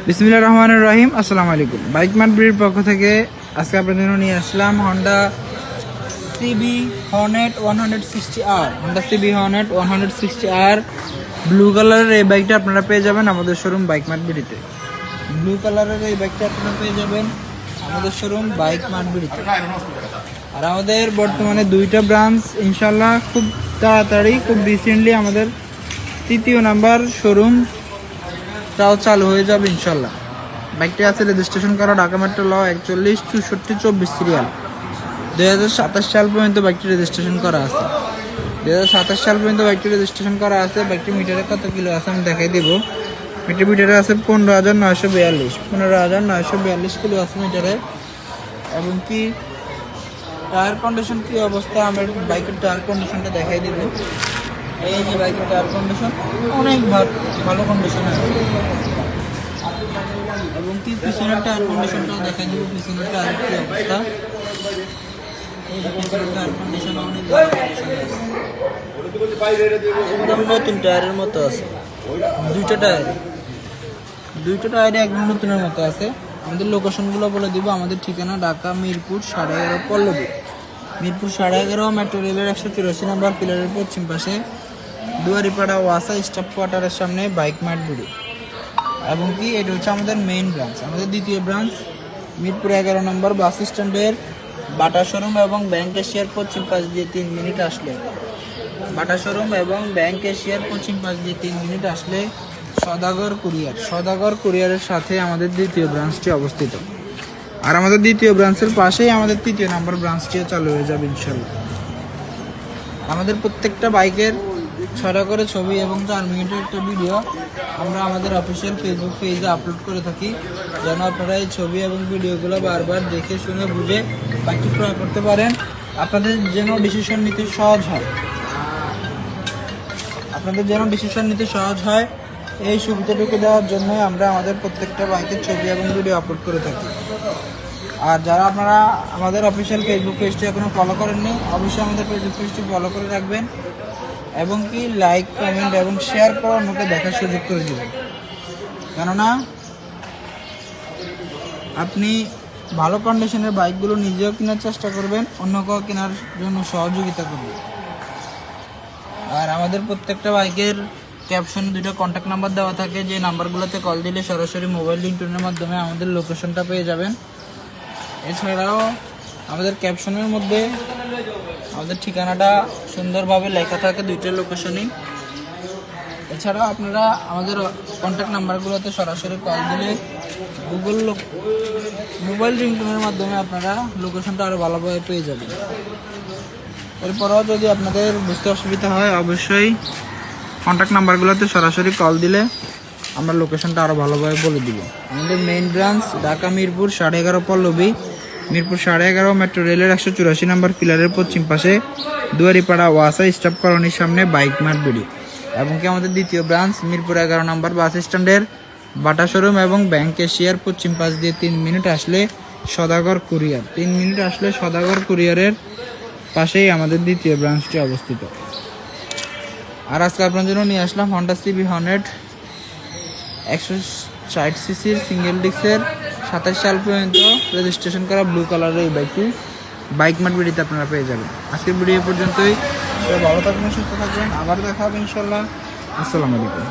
বিসমিল্লাহির রহমানির রহিম। আসসালামু আলাইকুম। বাইক মার্ট ব্রির পক্ষ থেকে আজকে আপনাদের জন্য নিয়ে আসলাম Honda CB Hornet 160R। Honda CB Hornet 160R blue কালারের এই বাইকটা আপনারা পেয়ে যাবেন আমাদের শোরুম বাইক মার্ট ব্রিতে। ব্লু কালারের এই বাইকটা আপনারা পেয়ে যাবেন আমাদের শোরুম বাইক মার্ট ব্রিতে। আর আমাদের বর্তমানে দুইটা ব্রাঞ্চ, ইনশাল্লাহ খুব তাড়াতাড়ি, খুব রিসেন্টলি আমাদের তৃতীয় নাম্বার শোরুম তাও চালু হয়ে যাবে ইনশাল্লাহ। বাইকটি আছে রেজিস্ট্রেশন করা ঢাকা মেট্রো ল 41 64 24 সিরিয়াল। 2027 সাল পর্যন্ত বাইকটি রেজিস্ট্রেশন করা আছে। 2027 সাল পর্যন্ত বাইকটি রেজিস্ট্রেশন করা আছে। বাইকটি মিটারে কত কিলো আছে আমি দেখাই দিব। মিটারে আছে 15,942 15,942 কিলো আছে মিটারে। এবং কি টায়ার কন্ডিশন কি অবস্থা, আমরা বাইকের টায়ার কন্ডিশনটা দেখাই দিব। এই যে বাইকের টায়ার কন্ডিশন অনেক ভালো কন্ডিশনে আছে। এবং কি পিছনের টায়ার কন্ডিশনটাও দেখাই দিব। পিছনের টায়ার কি অবস্থা, এই যে পিছনের টায়ার কন্ডিশন অনেক ভালো কন্ডিশনে আছে, একদম নতুন টায়ারের মতো আছে। দুইটা টায়ারে একদম নতুনের মতো আছে। আমাদের লোকেশনগুলো বলে দিব। আমাদের ঠিকানা ঢাকা মিরপুর 11.5 পল্লবী। মিরপুর 11.5 মেট্রো রেলের 184 নম্বর পিলারের পশ্চিম পাশে দুয়ারিপাড়া ওয়াসা স্টাফ কোয়ার্টারের সামনে বাইক মার্ট ব্রিজ। এবং কি এটা হচ্ছে আমাদের মেইন ব্রাঞ্চ। আমাদের দ্বিতীয় ব্রাঞ্চ মিরপুর 11 নম্বর বাস স্ট্যান্ডের বাটা শোরুম এবং ব্যাংক এশিয়ার পশ্চিম পাশ দিয়ে 3 মিনিট আসলে, বাটা শোরুম এবং ব্যাংক এশিয়ার পশ্চিম পাশ দিয়ে 3 মিনিট আসলে সদাগর কুরিয়ারের সাথে আমাদের দ্বিতীয় ব্রাঞ্চটি অবস্থিত। আর আমাদের দ্বিতীয় ব্রাঞ্চের পাশেই আমাদের তৃতীয় নম্বর ব্রাঞ্চটিও চালু হয়ে যাবে ইনশাল্লাহ। আমাদের প্রত্যেকটা বাইকের 6টা করে ছবি এবং 4 মিনিটের একটা ভিডিও আমরা আমাদের অফিসিয়াল ফেসবুক পেজে আপলোড করে থাকি, যেন আপনারা এই ছবি এবং ভিডিওগুলো বারবার দেখে শুনে বুঝে বাইকটি ক্রয় করতে পারেন। আপনাদের যেন ডিসিশন নিতে সহজ হয় এই সুবিধাটুকু দেওয়ার জন্য আমরা আমাদের প্রত্যেকটা বাইকের ছবি এবং ভিডিও আপলোড করে থাকি। আর যারা আপনারা আমাদের অফিসিয়াল ফেসবুক পেজটি এখনও ফলো করেননি, অবশ্যই আমাদের ফেসবুক পেজটি ফলো করে রাখবেন এবং কি লাইক, কমেন্ট এবং শেয়ার করে অন্যকে দেখার সুযোগ করে দেবেন। কেননা আপনি ভালো কন্ডিশনের বাইকগুলো নিজেও কেনার চেষ্টা করবেন, অন্যকেও কেনার জন্য সহযোগিতা করবেন। আর আমাদের প্রত্যেকটা বাইকের ক্যাপশনে 2টা কন্ট্যাক্ট নাম্বার দেওয়া থাকে, যে নাম্বারগুলোতে কল দিলে সরাসরি মোবাইল রিংটোনের মাধ্যমে আমাদের লোকেশনটা পেয়ে যাবেন। এছাড়াও আমাদের ক্যাপশনের মধ্যে আমাদের ঠিকানাটা সুন্দরভাবে লেখা থাকে 2টা লোকেশনই। এছাড়াও আপনারা আমাদের কন্ট্যাক্ট নাম্বারগুলোতে সরাসরি কল দিলে মোবাইল রিংটোনের মাধ্যমে আপনারা লোকেশনটা আরও ভালোভাবে পেয়ে যাবেন। এরপরেও যদি আপনাদের বুঝতে অসুবিধা হয়, অবশ্যই কন্ট্যাক্ট নাম্বারগুলোতে সরাসরি কল দিলে আমরা লোকেশনটা আরও ভালোভাবে বলে দিব। আমাদের main branch Dhaka Mirpur 11.5 Pallabi, Mirpur 11.5 metro রেলের 184 নম্বর পিলারের পশ্চিম পাশে দুয়ারিপাড়া ওয়াসা স্টাফ কলোনির সামনে বাইক মার্ট ব্রিজ। এবং কি আমাদের দ্বিতীয় ব্রাঞ্চ মিরপুর 11 নম্বর বাস স্ট্যান্ডের বাটা শোরুম এবং ব্যাংক এশিয়ার পশ্চিম পাশ দিয়ে 3 মিনিট আসলে সদাগর কুরিয়ার। 3 মিনিট আসলে সদাগর কুরিয়ারের পাশেই আমাদের দ্বিতীয় ব্রাঞ্চটি অবস্থিত। আর আজকে আপনার জন্য নিয়ে আসলাম হন্ডা সিবি হর্নেট 160 সিসির সিঙ্গেল ডিস্কের 27 সাল পর্যন্ত রেজিস্ট্রেশন করা ব্লু কালারের এই বাইকটি বাইক মার্ট ভিডিওতে আপনারা পেয়ে যাবেন। আজকের ভিডিও পর্যন্তই। ভালো থাকবেন, সুস্থ থাকবেন, আবার দেখা হবে ইনশাল্লাহ। আসসালামু আলাইকুম।